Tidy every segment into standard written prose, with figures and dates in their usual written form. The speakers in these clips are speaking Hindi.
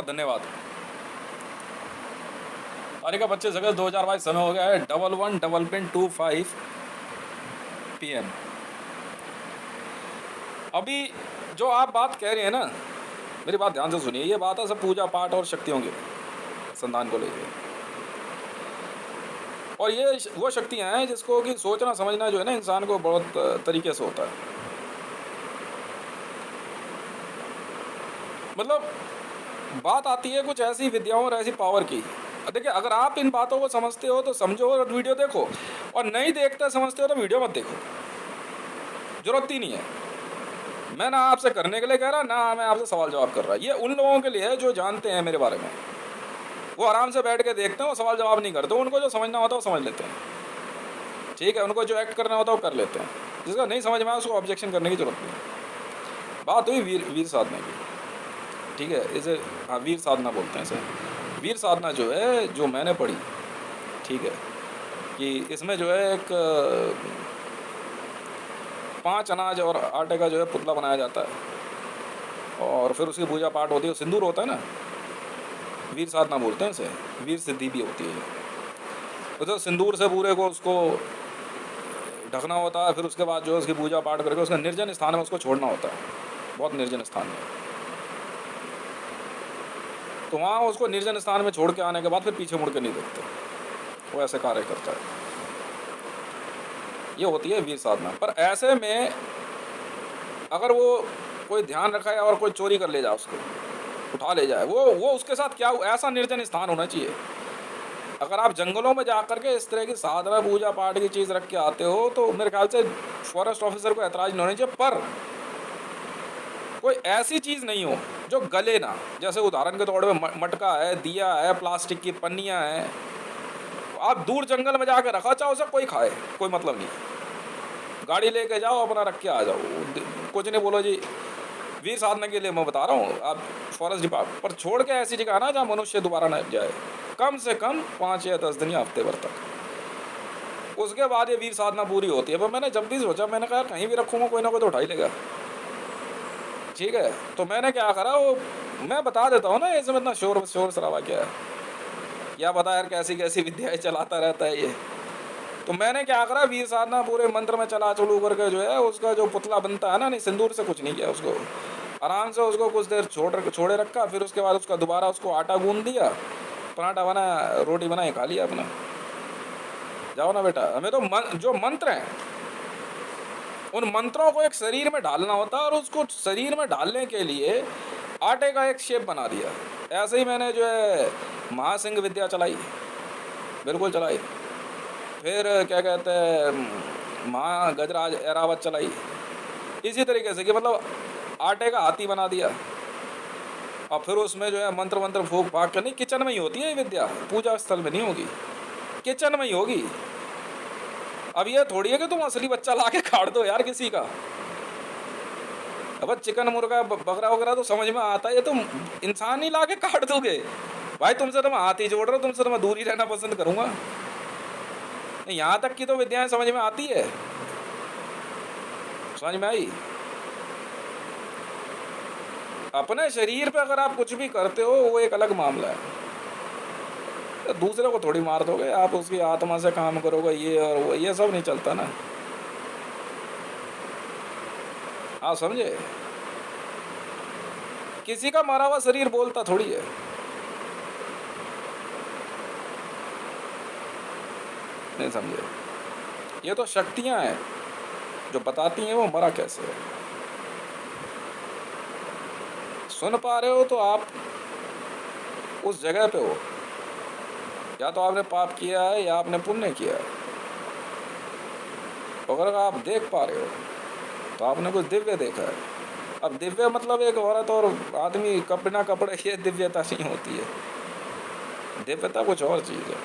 धन्यवाद। तारीख 25 अगस्त 2022, समय हो गया है 11:11:25 PM। अभी जो आप बात कह रहे हैं ना, मेरी बात ध्यान से सुनिए। ये बात है सब पूजा पाठ और शक्तियों के संधान को लेकर, और ये वो शक्तियाँ हैं जिसको कि सोचना समझना जो है ना इंसान को बहुत तरीके से होता है। मतलब बात आती है कुछ ऐसी विद्याओं और ऐसी पावर की। देखिए, अगर आप इन बातों को समझते हो तो समझो और वीडियो देखो, और नहीं देखते समझते हो तो वीडियो मत देखो, जरूरत ही नहीं है। मैं ना आपसे करने के लिए कह रहा, ना मैं आपसे सवाल जवाब कर रहा। ये उन लोगों के लिए है जो जानते हैं मेरे बारे में, वो आराम से बैठ के देखते हैं, वो सवाल जवाब नहीं करते। उनको जो समझना होता है वो समझ लेते हैं, ठीक है। उनको जो एक्ट करना होता है वो कर लेते हैं। जिसका नहीं समझ में आया उसको ऑब्जेक्शन करने की जरूरत नहीं। बात हुई वीर साधना की, ठीक है। इसे हाँ वीर साधना बोलते हैं इसे। वीर साधना जो है, जो मैंने पढ़ी, ठीक है, कि इसमें जो है एक 5 अनाज और आटे का जो है पुतला बनाया जाता है, और फिर उसकी पूजा पाठ होती है। सिंदूर होता है ना, वीर साधना बोलते हैं इसे। वीर सिद्धि भी होती है। तो सिंदूर से पूरे को उसको ढकना होता है। फिर उसके बाद जो है उसकी पूजा पाठ करके उसका निर्जन स्थान में उसको छोड़ना होता है, बहुत निर्जन स्थान में। तो वहाँ उसको निर्जन स्थान में छोड़ के आने के बाद फिर पीछे मुड़ के नहीं देखते, वो ऐसे कार्य करता है। ये होती है वीर साधना। पर ऐसे में अगर वो कोई ध्यान रखा है और कोई चोरी कर ले जाए, उसको उठा ले जाए, वो उसके साथ क्या, ऐसा निर्जन स्थान होना चाहिए। अगर आप जंगलों में जा करके इस तरह की साधना पूजा पाठ की चीज़ रख के आते हो तो मेरे ख्याल से फॉरेस्ट ऑफिसर को ऐतराज नहीं होना चाहिए। पर कोई ऐसी चीज़ नहीं हो जो गले ना। जैसे उदाहरण के तौर पे मटका है, दिया है, प्लास्टिक की पन्नियाँ हैं, आप दूर जंगल में जाकर रखा, चाहो उसे कोई खाए, कोई मतलब नहीं। गाड़ी लेके जाओ, अपना रख के आ जाओ, कुछ नहीं बोलो जी। वीर साधना के लिए मैं बता रहा हूँ, आप फॉरेस्ट डिपार्टमेंट पर छोड़ के ऐसी जगह ना जहाँ मनुष्य दोबारा न जाए, कम से कम 5 या 10 दिन या हफ्ते भर तक। उसके बाद ये वीर साधना पूरी होती है। पर मैंने जब भी सोचा, मैंने कहा कहीं भी रखूँगा कोई ना कोई तो उठा ही लेगा, ठीक है। तो मैंने क्या करा, वो मैं बता देता हूँ ना, इसमें इतना शोर शराबा क्या है, क्या पता यार कैसी कैसी विद्याएं चलाता रहता है ये। तो मैंने क्या करा, वीर साधना पूरे मंत्र में चला चलू करके जो है उसका जो पुतला बनता है ना, नहीं सिंदूर से कुछ नहीं किया, उसको आराम से उसको कुछ देर छोड़े रखा। फिर उसके बाद उसका दोबारा उसको आटा गूंद दिया, पराठा बना, रोटी बनाई, खा लिया अपना। जाओ ना बेटा। हमें तो जो मंत्र हैं उन मंत्रों को एक शरीर में डालना होता है, और उसको शरीर में डालने के लिए आटे का एक शेप बना दिया। ऐसे ही मैंने जो है महासिंह विद्या चलाई, बिल्कुल चलाई। फिर क्या कहते हैं, माँ गजराज एरावत चलाई, इसी तरीके से कि मतलब आटे का हाथी बना दिया। और फिर उसमें जो है मंत्र फूक फाक करनी। किचन में ही होती है ये विद्या, पूजा स्थल में नहीं होगी, किचन में ही होगी। अब ये थोड़ी है कि तुम असली बच्चा ला के काट दो यार किसी का। अब चिकन मुर्गा बकरा वगैरह तो समझ में आता है, ये तुम इंसान ही ला के काट दोगे भाई। तुमसे तो मैं हाथ ही जोड़ रहा हूँ, तुमसे तो मैं दूर ही रहना पसंद करूँगा। यहाँ तक की तो विद्याएं समझ में आती है, समझ में आई। अपने शरीर पे अगर आप कुछ भी करते हो वो एक अलग मामला है, तो दूसरे को थोड़ी मार दोगे आप, उसकी आत्मा से काम करोगे, ये और वो, ये सब नहीं चलता ना। हाँ समझे, किसी का मारा हुआ शरीर बोलता थोड़ी है। नहीं समझे, ये तो शक्तियां हैं जो बताती हैं वो मरा कैसे है। सुन पा रहे हो तो आप उस जगह पे हो, या तो आपने पाप किया है या आपने पुण्य किया है। अगर आप देख पा रहे हो तो आपने कुछ दिव्य देखा है। अब दिव्य मतलब एक औरत और आदमी बिना कपड़े, ये दिव्यता नहीं होती है। दिव्यता कुछ और चीज़ है।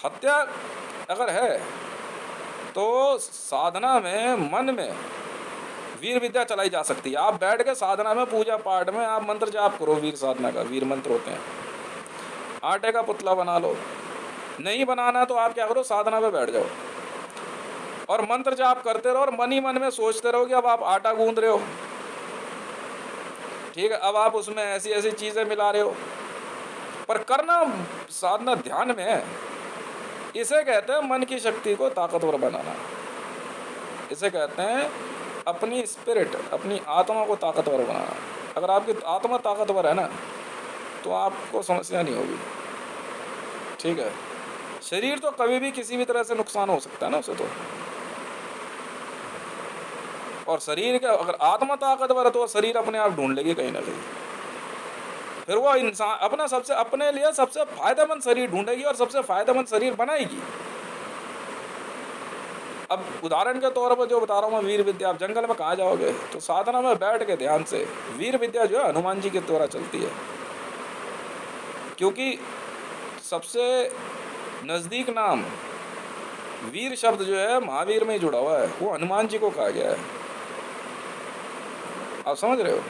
हत्या अगर है तो साधना में, मन में वीर विद्या चलाई जा सकती है। आप बैठ के साधना में, पूजा पाठ में आप मंत्र जाप करो, वीर साधना का वीर मंत्र होते हैं। आटे का पुतला बना लो, नहीं बनाना तो आप क्या करो, साधना पे बैठ जाओ और मंत्र जाप करते रहो, और मन ही मन में सोचते रहो कि अब आप आटा गूंद रहे हो, ठीक है, अब आप उसमें ऐसी ऐसी चीज़ें मिला रहे हो, पर करना साधना ध्यान में है। इसे कहते हैं मन की शक्ति को ताकतवर बनाना। इसे कहते हैं अपनी स्पिरिट, अपनी आत्मा को ताकतवर बनाना। अगर आपकी आत्मा ताकतवर है ना, तो आपको समस्या नहीं होगी। ठीक है, शरीर तो कभी भी किसी भी तरह से नुकसान हो सकता है ना उसे तो। और शरीर के अगर आत्मा ताकतवर है तो शरीर अपने आप ढूंढ लेगी कहीं ना कहीं। फिर वो इंसान अपना सबसे अपने लिए सबसे फायदेमंद शरीर ढूंढेगी और सबसे फायदेमंद शरीर बनाएगी। अब उदाहरण के तौर पर जो बता रहा हूँ मैं, वीर विद्या, आप जंगल में कहाँ जाओगे, तो साधना में बैठ के ध्यान से वीर विद्या जो है हनुमान जी के द्वारा चलती है। क्योंकि सबसे नज़दीक नाम वीर शब्द जो है महावीर में ही जुड़ा हुआ है, वो हनुमान जी को कहा गया है। आप समझ रहे हो?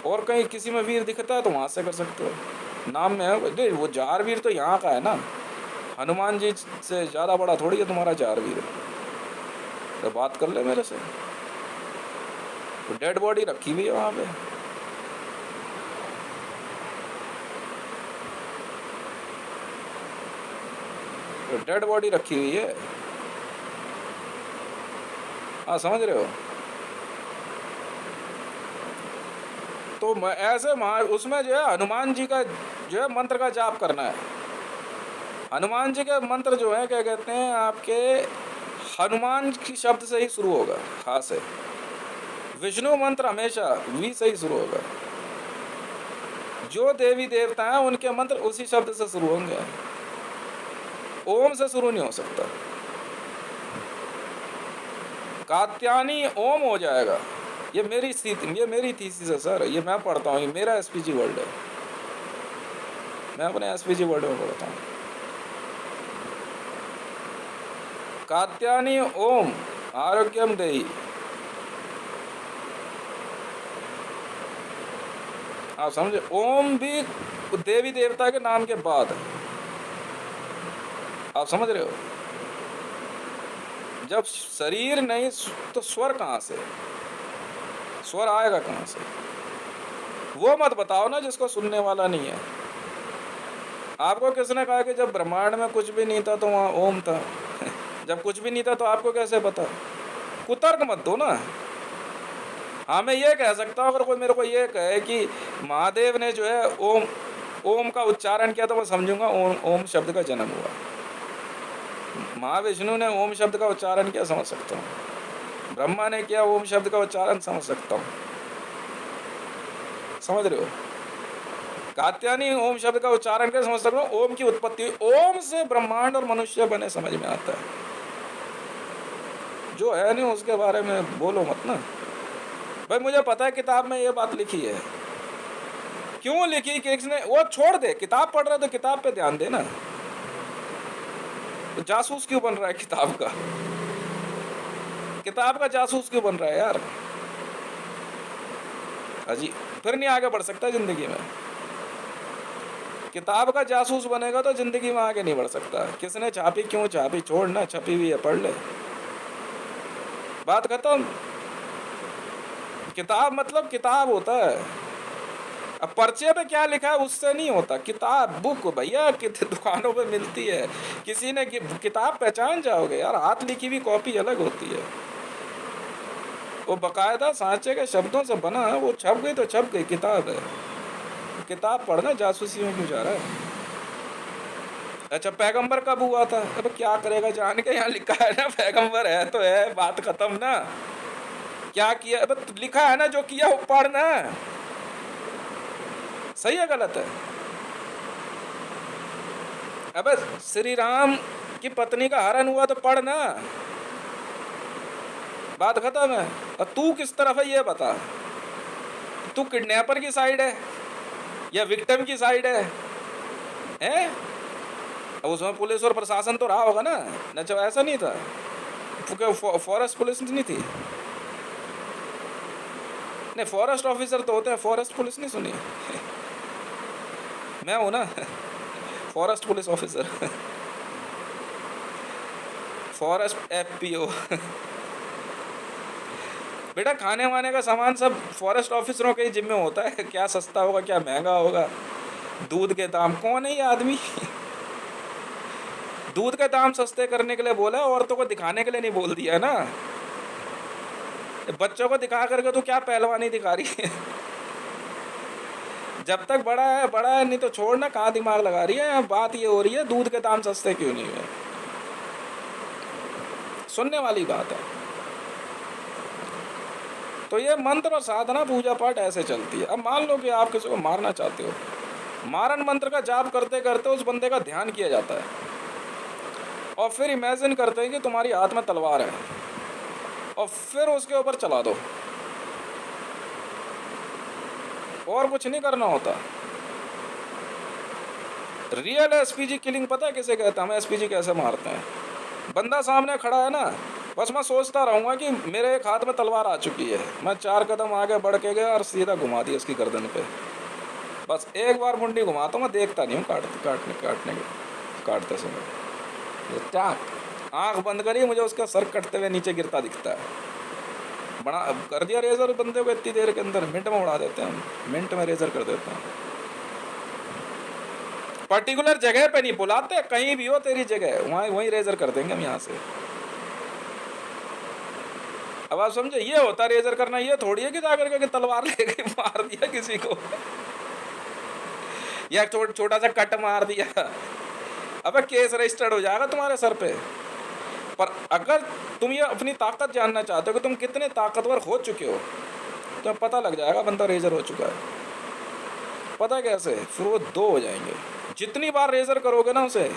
और कहीं किसी में वीर दिखता है तो वहाँ से कर सकते हो, नाम में है। वो जार वीर तो यहाँ का है ना, हनुमान जी से ज़्यादा बड़ा थोड़ी है तुम्हारा जार वीर। तो बात कर ले मेरे से। तो डेड बॉडी रखी हुई है वहाँ पे। तो डेड बॉडी रखी हुई है। हाँ, समझ रहे हो? तो ऐसे उसमें जो है हनुमान जी का जो है मंत्र का जाप करना है। हनुमान जी के मंत्र जो है क्या कहते हैं आपके, हनुमान की शब्द से ही शुरू होगा खास है। विष्णु मंत्र हमेशा वी से ही शुरू होगा। जो देवी देवता हैं उनके मंत्र उसी शब्द से शुरू होंगे, ओम से शुरू नहीं हो सकता। कात्यायनी ओम हो जाएगा। ये मेरी स्थिति, ये मेरी थीसिस है सर, ये मैं पढ़ता हूँ, ये मेरा एसपीजी वर्ल्ड है, मैं अपने एसपीजी वर्ल्ड में पढ़ता हूँ। कात्यायनी ओम आरोग्यम देहि। आप समझे? ओम भी देवी देवता के नाम के बाद। आप समझ रहे हो? जब शरीर नहीं तो स्वर कहाँ से, स्वर आएगा कहाँ से? वो मत बताओ ना जिसको सुनने वाला नहीं है। आपको किसने कहा कि जब ब्रह्मांड में कुछ भी नहीं था तो वहाँ ओम था? जब कुछ भी नहीं था तो आपको कैसे पता? कुतर्क मत दो ना। हाँ, मैं ये कह सकता हूँ, अगर कोई मेरे को ये कहे कि महादेव ने जो है ओम ओम का उच्चारण किया तो मैं समझूंगा ओम शब्द का जन्म हुआ। महाविष्णु ने ओम शब्द का उच्चारण किया, समझ सकता हूँ। ब्रह्मा ने किया ओम शब्द का उच्चारण, समझ सकता हूँ। समझ रहे हो? कात्यायनी ओम शब्द का उच्चारण कर समझ सकते हो। ओम की उत्पत्ति, ओम से ब्रह्मांड और मनुष्य बने, समझ में आता है। जो है नहीं उसके बारे में बोलो मत ना भाई। मुझे पता है किताब में ये बात लिखी है, क्यों लिखी कि इसने, वो छोड़ दे, किताब पढ़ रहे तो किताब पे ध्यान देना। तो जासूस क्यों बन रहा है किताब का? किताब का जासूस क्यों बन रहा है यार? अजी, फिर नहीं आगे बढ़ सकता जिंदगी में। किताब का जासूस बनेगा तो जिंदगी में आगे नहीं बढ़ सकता। किसने छापी, क्यों छापी, छोड़ना, छपी हुई है पढ़ ले, बात खत्म। किताब मतलब किताब होता है। अब पर्चे पे क्या लिखा है उससे नहीं होता। किताब, बुक भैया दुकानों पे मिलती है। किसी ने किताब पहचान जाओगे यार, हाथ लिखी हुई कॉपी अलग होती है। वो बकायदा सांचे के शब्दों से बना है, वो छप गई तो छप गई, किताब है। किताब पढ़ना जासूसी में क्यों जा रहा है? अच्छा, पैगंबर कब हुआ था? अब क्या करेगा जान के, यहाँ लिखा है ना पैगंबर है तो है, बात खत्म ना। क्या किया? अब लिखा है ना, जो किया वो पढ़ना। सही है गलत है? अब श्री राम की पत्नी का हरण हुआ तो पढ़ना, बात खत्म है। और तू किस तरफ है ये बता। तू किडनैपर की साइड है या विक्टिम की साइड है? हैं? अब उसमें पुलिस और प्रशासन तो रहा होगा ना, न? जब ऐसा नहीं था, फॉरेस्ट पुलिस नहीं थी? नहीं, फॉरेस्ट ऑफिसर तो होते हैं, फॉरेस्ट पुलिस नहीं सुनी? मैं हूं ना forest police officer, forest FPO. बेटा खाने वाने का सामान सब फॉरेस्ट ऑफिसरों के ही जिम्मे होता है, क्या सस्ता होगा क्या महंगा होगा। दूध के दाम, कौन है ये आदमी दूध के दाम सस्ते करने के लिए बोला, औरतों को दिखाने के लिए नहीं बोल दिया ना। बच्चों को दिखा करके तो क्या पहलवानी दिखा रही है जब तक बड़ा है, नहीं तो छोड़ना, कहाँ दिमाग लगा रही है। बात ये हो रही है दूध के दाम सस्ते क्यों नहीं हुए, सुनने वाली बात है। तो ये मंत्र और साधना पूजा पाठ ऐसे चलती है। अब मान लो कि आप किसी को मारना चाहते हो, मारन मंत्र का जाप करते करते उस बंदे का ध्यान किया जाता है, और फिर इमेजिन करते हैं कि तुम्हारी हाथ में तलवार है, और फिर उसके ऊपर चला दो, और कुछ नहीं करना होता। रियल एसपीजी किलिंग पता है किसे कहते हैं? हम एसपीजी कैसे मारते हैं? बंदा सामने खड़ा है ना, बस मैं सोचता रहूँगा कि मेरे एक हाथ में तलवार आ चुकी है, मैं 4 कदम आगे बढ़ के गया और सीधा घुमा दिया उसकी गर्दन पे। बस एक बार मुंडी घुमाता हूँ, मैं देखता नहीं हूँ काटते समय। टाक आँख बंद करी, मुझे उसका सर कटते हुए नीचे गिरता दिखता है। बड़ा कर दिया रेजर बंदे को इतनी देर के अंदर, मिनट में उड़ा देते हैं हम, मिनट में रेजर कर देते हैं। पर्टिकुलर जगह पे नहीं बुलाते, कहीं भी हो तेरी जगह वहाँ वहीं रेजर कर देंगे हम यहाँ से। अब आप समझे, ये होता रेजर करना, ये थोड़ी है कि जाकर के तलवार लेके मार दिया किसी को या छोटा सा कट मार दिया। अबे केस रजिस्टर्ड हो जाएगा तुम्हारे सर पे। पर अगर तुम ये अपनी ताकत जानना चाहते हो कि तुम कितने ताकतवर हो चुके हो, तो पता लग जाएगा बंदा रेजर हो चुका है। पता कैसे? फिर वो 2 हो जाएंगे। जितनी बार रेजर करोगे ना उसे,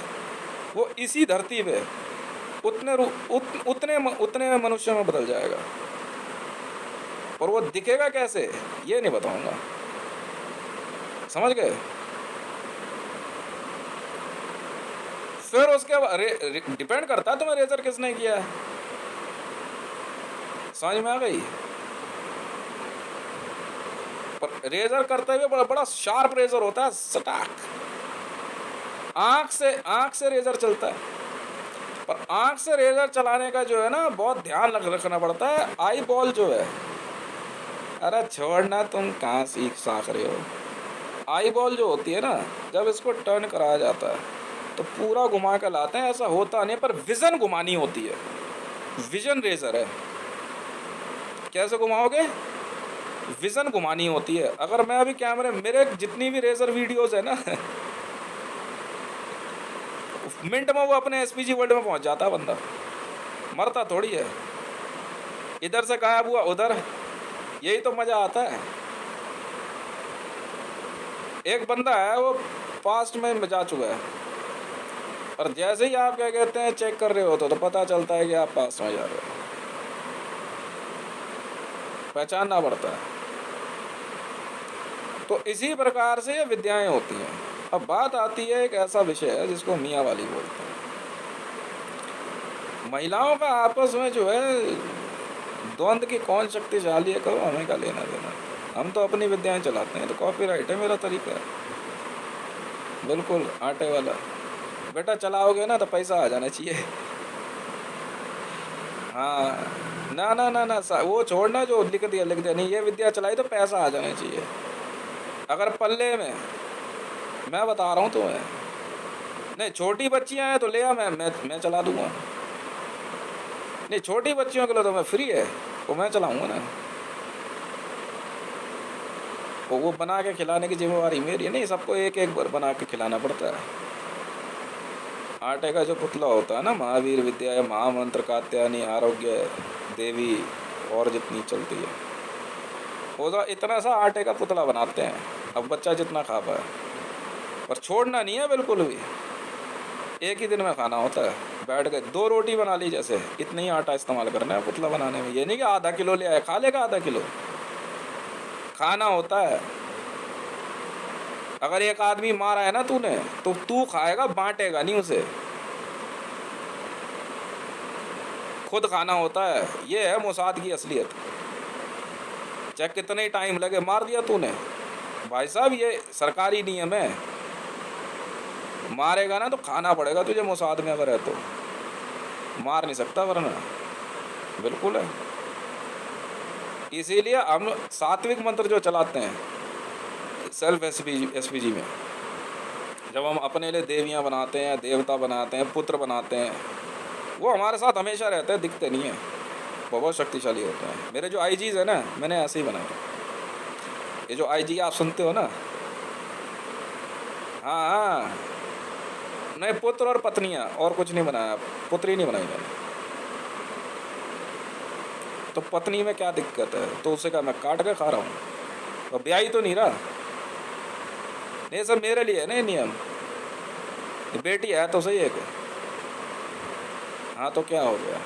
वो इसी धरती पे उतने मनुष्य में बदल जाएगा। और वो दिखेगा कैसे ये नहीं बताऊंगा, समझ गए? फिर उसके डिपेंड करता है तुम्हें रेजर किसने किया है, समझ में आ गई? पर रेजर करते हुए बड़ा बड़ा शार्प रेजर होता है, सटाक आंख से रेजर चलता है। पर आंख से रेजर चलाने का जो है ना, बहुत ध्यान रखना पड़ता है। आई बॉल जो है, अरे छोड़ना, तुम कहाँ साख रहे हो। आई बॉल जो होती है ना, जब इसको टर्न कराया जाता है तो पूरा घुमा कर लाते हैं, ऐसा होता नहीं, पर विजन घुमानी होती है। विजन रेजर है, कैसे घुमाओगे? विजन घुमानी होती है। अगर मैं अभी कैमरे, मेरे जितनी भी रेजर वीडियोस है ना मिनट में वो अपने एसपीजी वर्ल्ड में पहुंच जाता है बंदा, मरता थोड़ी है। इधर से गायब हुआ उधर, यही तो मजा आता है। एक बंदा है वो पास्ट में जा चुका है, और जैसे ही आप क्या कहते हैं चेक कर रहे हो तो पता चलता है कि आप पास्ट में जा रहे हो। पहचानना पड़ता है। तो इसी प्रकार से ये विद्याएं होती हैं। अब बात आती है एक ऐसा विषय है जिसको मियाँ वाली बोलते हैं। महिलाओं का आपस में जो है द्वंद की कौन शक्तिशाली है, कहो हमें क्या लेना देना। हम तो अपनी विद्याएं चलाते हैं, तो कॉपीराइट है मेरा तरीका है, बिल्कुल आटे वाला। बेटा चलाओगे ना तो पैसा आ जाना चाहिए। हाँ, ना ना ना ना वो छोड़ना जो लिख दिया नहीं, ये विद्या चलाई तो पैसा आ जाना चाहिए। अगर पल्ले में, मैं बता रहा हूँ तुम्हें, नहीं छोटी बच्चियाँ हैं तो ले आ, मैं चला दूँगा। नहीं छोटी बच्चियों के लिए तो मैं फ्री है, वो मैं चलाऊँगा ना। वो बना के खिलाने की जिम्मेवारी मेरी है। नहीं, सबको एक एक बार बना के खिलाना पड़ता है। आटे का जो पुतला होता है ना, महावीर विद्या या महामंत्र कात्यायनी आरोग्य देवी और जितनी चलती है, वो इतना सा आटे का पुतला बनाते हैं, अब बच्चा जितना खा पाए। पर छोड़ना नहीं है बिल्कुल भी, एक ही दिन में खाना होता है। बैठ गए 2 रोटी बना ली, जैसे इतना ही आटा इस्तेमाल करना है पुतला बनाने में। ये नहीं कि आधा किलो ले आए, खा लेगा आधा किलो, खाना होता है। अगर एक आदमी मारा है ना तूने, तो तू खाएगा, बांटेगा नहीं उसे, खुद खाना होता है। ये है मोसाद की असलियत। चाहे कितने टाइम लगे, मार दिया तूने, भाई साहब ये सरकारी नियम है, मारेगा ना तो खाना पड़ेगा तुझे। मोसाद में अगर है तो मार नहीं सकता, वरना बिल्कुल है। इसीलिए हम सात्विक मंत्र जो चलाते हैं सेल्फ एसपीजी में, जब हम अपने लिए देवियाँ बनाते हैं, देवता बनाते हैं, पुत्र बनाते हैं, वो हमारे साथ हमेशा रहते हैं, दिखते नहीं हैं, वो बहुत शक्तिशाली होते हैं। मेरे जो आईजीज है ना, मैंने ऐसे ही बनाए। ये जो आईजी आप सुनते हो ना, हाँ हाँ, नहीं पुत्र और पत्नियाँ, और कुछ नहीं बनाया, पुत्री नहीं बनाई मैंने। तो पत्नी में क्या दिक्कत है, तो उसे क्या मैं काट के खा रहा हूँ, तो ब्याह ही तो नहीं रहा। ये सब मेरे लिए है ना ये नियम। ये बेटी है तो सही है क्या? हाँ तो क्या हो गया,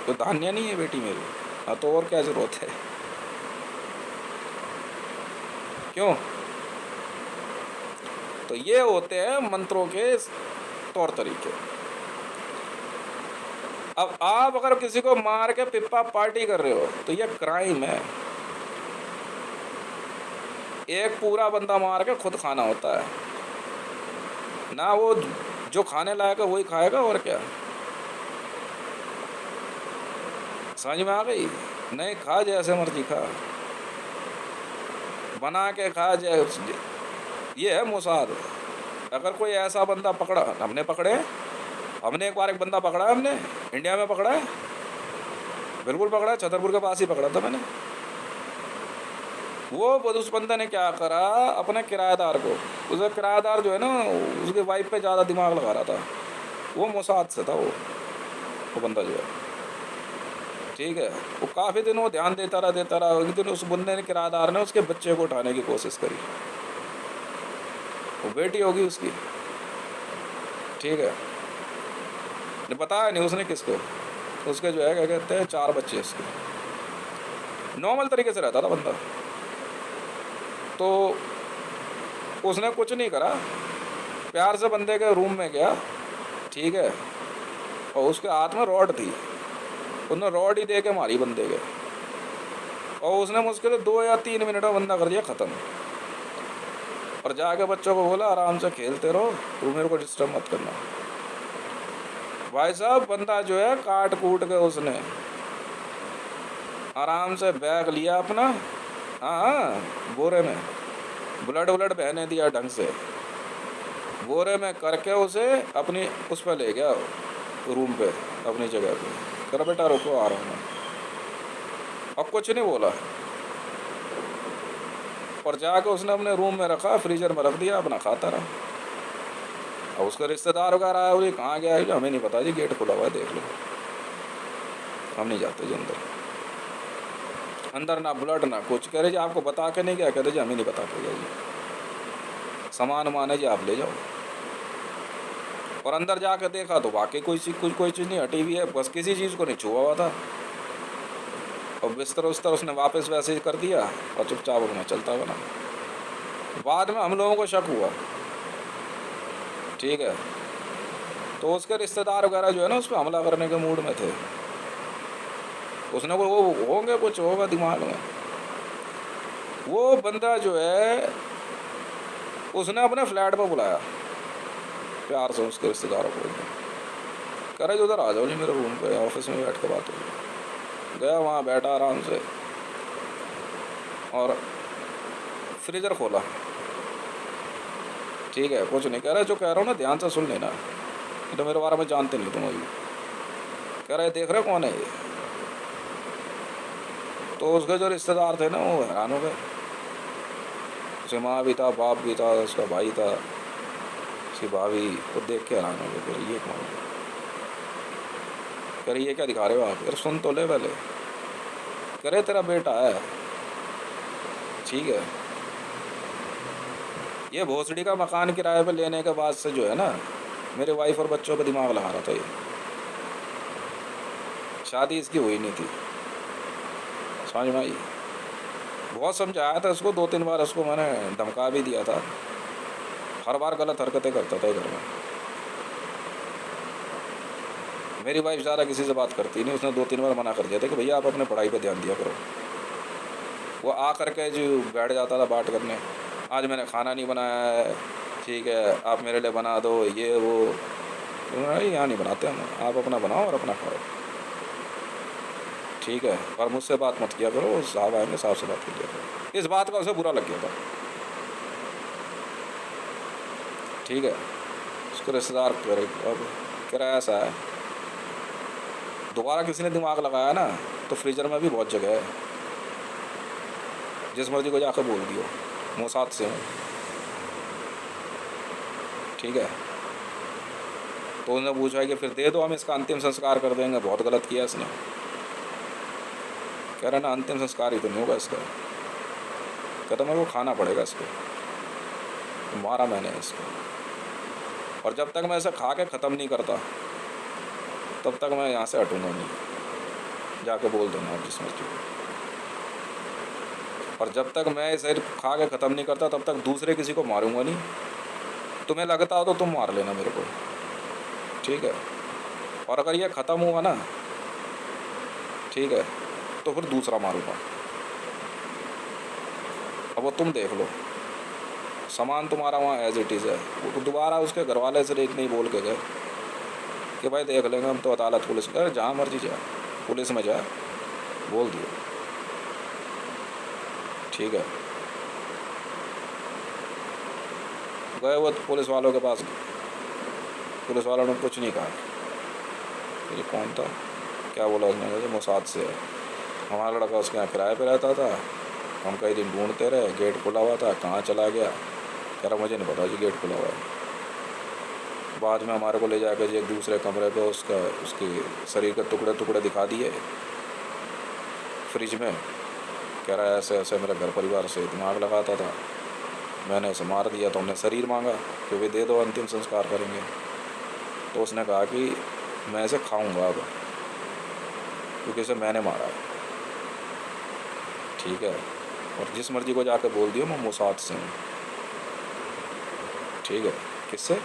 तो धान्य नहीं है बेटी मेरी? हाँ तो और क्या जरूरत है? क्यों? तो ये होते हैं मंत्रों के तौर तरीके। अब आप अगर किसी को मार के पिप्पा पार्टी कर रहे हो तो ये क्राइम है। एक पूरा बंदा मार के खुद खाना होता है ना, वो जो खाने लायक है वही खाएगा, और क्या। समझ में आ गई? नहीं खा, जैसे मर्जी खा, बना के खा, जैसे। ये है मुसाद। अगर कोई ऐसा बंदा पकड़ा, हमने पकड़े, हमने एक बार एक बंदा पकड़ा है, हमने इंडिया में पकड़ा है, बिल्कुल पकड़ा है, छतरपुर के पास ही पकड़ा था मैंने। वो उस बंदे ने क्या करा, अपने किराएदार को, उसे किराएदार जो है ना, उसके वाइफ पे ज़्यादा दिमाग लगा रहा था, वो मोसाद से था वो बंदा जो है, ठीक है। वो काफ़ी दिन वो ध्यान देता रहा। एक दिन उस बंदे ने, किराएदार ने, उसके बच्चे को उठाने की कोशिश करी, वो बेटी होगी उसकी, ठीक है, ने बताया नहीं उसने किसको, उसके जो है क्या कहते हैं 4 बच्चे उसके। नॉर्मल तरीके से रहता था बंदा, तो उसने कुछ नहीं करा, प्यार से बंदे के रूम में गया, ठीक है, और उसके हाथ में रॉड थी, उसने रॉड ही दे के मारी बंदे के, और उसने मुश्किल 2 या 3 मिनट में बंदा कर दिया ख़त्म। और जाके बच्चों को बोला आराम से खेलते रहो, तू मेरे को डिस्टर्ब मत करना। भाई साहब बंदा जो है काट कूट के उसने आराम से बैग लिया अपना, हाँ बोरे में, ब्लड बहने दिया ढंग से, बोरे में करके उसे अपनी उस पर ले गया, रूम पे, अपनी जगह पे, कर बेटा रुको आ रहा हूँ मैं। अब कुछ नहीं बोला, और जाके उसने अपने रूम में रखा, फ्रीजर में रख दिया, अपना खाता रहा। अब उसका रिश्तेदार वगैरह आया, बोले कहाँ गया है, हमें नहीं पता जी, गेट खुला हुआ है देख लो। हम नहीं जाते जी अंदर ना ब्लड ना कुछ। कह रहे जी आपको बता के नहीं गया? कह रहे जी हमें नहीं बता के गया जी, सामान माने जी आप ले जाओ। और अंदर जाके देखा तो वाकई कोई चीज़ नहीं हटी हुई है, बस किसी चीज़ को नहीं छुआ हुआ था। और बिस्तर उस्तर उसने वापस वैसे ही कर दिया और चुपचाप अपना चलता बना। बाद में हम लोगों को शक हुआ, ठीक है, तो उसके रिश्तेदार वगैरह जो है ना उस पर हमला करने के मूड में थे। उसने वो होंगे, कुछ होगा दिमाग में। वो बंदा जो है उसने अपने फ्लैट पर बुलाया प्यार से उसके रिश्तेदारों को, कह रहे उधर आ जाओ जी मेरे रूम पे, ऑफिस में बैठ के बात होगी। गया वहाँ बैठा आराम से, और फ्रीजर खोला, ठीक है, कुछ नहीं कह रहा, जो कह रहा हूँ ना ध्यान से सुन लेना, तो मेरे बारे में जानते नहीं तुम अभी। कह रहे देख रहे कौन है ये? तो उसके जो रिश्तेदार थे ना वो हैरान हो गए, उसकी माँ भी था, बाप भी था, उसका भाई था, उसकी भाभी, वो देख के हैरान हो गए, फिर ये कौन है? कह रही ये क्या दिखा रहे हो आप? यार सुन तो ले पहले। कह रहे तेरा बेटा है, ठीक है, ये भोसड़ी का मकान किराए पे लेने के बाद से जो है ना मेरे वाइफ और बच्चों पे दिमाग लगा रहा था। ये शादी इसकी हुई नहीं थी, समझ में आई? बहुत समझाया था उसको, 2-3 बार उसको मैंने धमका भी दिया था, हर बार गलत हरकतें करता था घर में। मेरी वाइफ ज़्यादा किसी से बात करती नहीं, उसने 2-3 बार मना कर दिया था कि भैया आप अपने पढ़ाई पे ध्यान दिया करो। वो आ करके जो बैठ जाता था बात करने, आज मैंने खाना नहीं बनाया है, ठीक है आप मेरे लिए बना दो, ये वो। यहाँ नहीं बनाते हम, आप अपना बनाओ और अपना खाओ, ठीक है, और मुझसे बात मत किया करो, साहब आएंगे, साहब से बात कीजिए करो। इस बात का उसे बुरा लग गया था। ठीक है, उसके रिश्तेदार अब कह रहा है ऐसा है, दोबारा किसी ने दिमाग लगाया ना तो फ्रीजर में भी बहुत जगह है, जिस मर्जी को जाकर बोल दियो मोसाद से हूँ। ठीक है, तो उसने पूछा कि फिर दे दो, हम इसका अंतिम संस्कार कर देंगे। बहुत गलत किया इसने। कह रहा ना अंतिम संस्कार ही तो नहीं होगा इसका। कहता मेरे को खाना पड़ेगा इसको। तो मारा मैंने इसको, और जब तक मैं इसे खा के ख़त्म नहीं करता तब तक मैं यहाँ से हटूँगा नहीं। जाके बोल देना आप जिस मर्जी को। और जब तक मैं इसे खा के ख़त्म नहीं करता तब तक दूसरे किसी को मारूंगा नहीं। तुम्हें लगता हो तो तुम मार लेना मेरे को, ठीक है। और अगर ये ख़त्म हुआ ना, ठीक है, तो फिर दूसरा मारूंगा। अब वो तुम देख लो, सामान तुम्हारा वहाँ एज इट इज़ है। वो तो दोबारा उसके घर वाले से एक नहीं बोल के गए कि भाई देख लेंगे हम तो अदालत पुलिस, अरे जहाँ मर्जी जा, पुलिस में जा, बोल दियो, ठीक है। गए वो पुलिस वालों के पास, पुलिस वालों ने कुछ नहीं कहा। ये कौन था, क्या बोला उसने, मोसाद से है, हमारा लड़का उसके यहाँ किराए पे रहता था, हम कई दिन ढूंढते रहे, गेट खुला हुआ था, कहाँ चला गया। कह रहा मुझे नहीं पता जी गेट खुला हुआ है। बाद में हमारे को ले जाकर जी एक दूसरे कमरे पे उसके शरीर के टुकड़े टुकड़े दिखा दिए फ्रिज में। कह रहा है ऐसे ऐसे मेरे घर परिवार से दिमाग लगाता था, मैंने इसे मार दिया, तो हमने शरीर मांगा कि वे दे दो, अंतिम संस्कार करेंगे। तो उसने कहा कि मैं इसे खाऊंगा अब, क्योंकि इसे मैंने मारा है, ठीक है। और जिस मर्जी को जाकर बोल दियो मैं मोसाद से हूँ, ठीक है। किससे?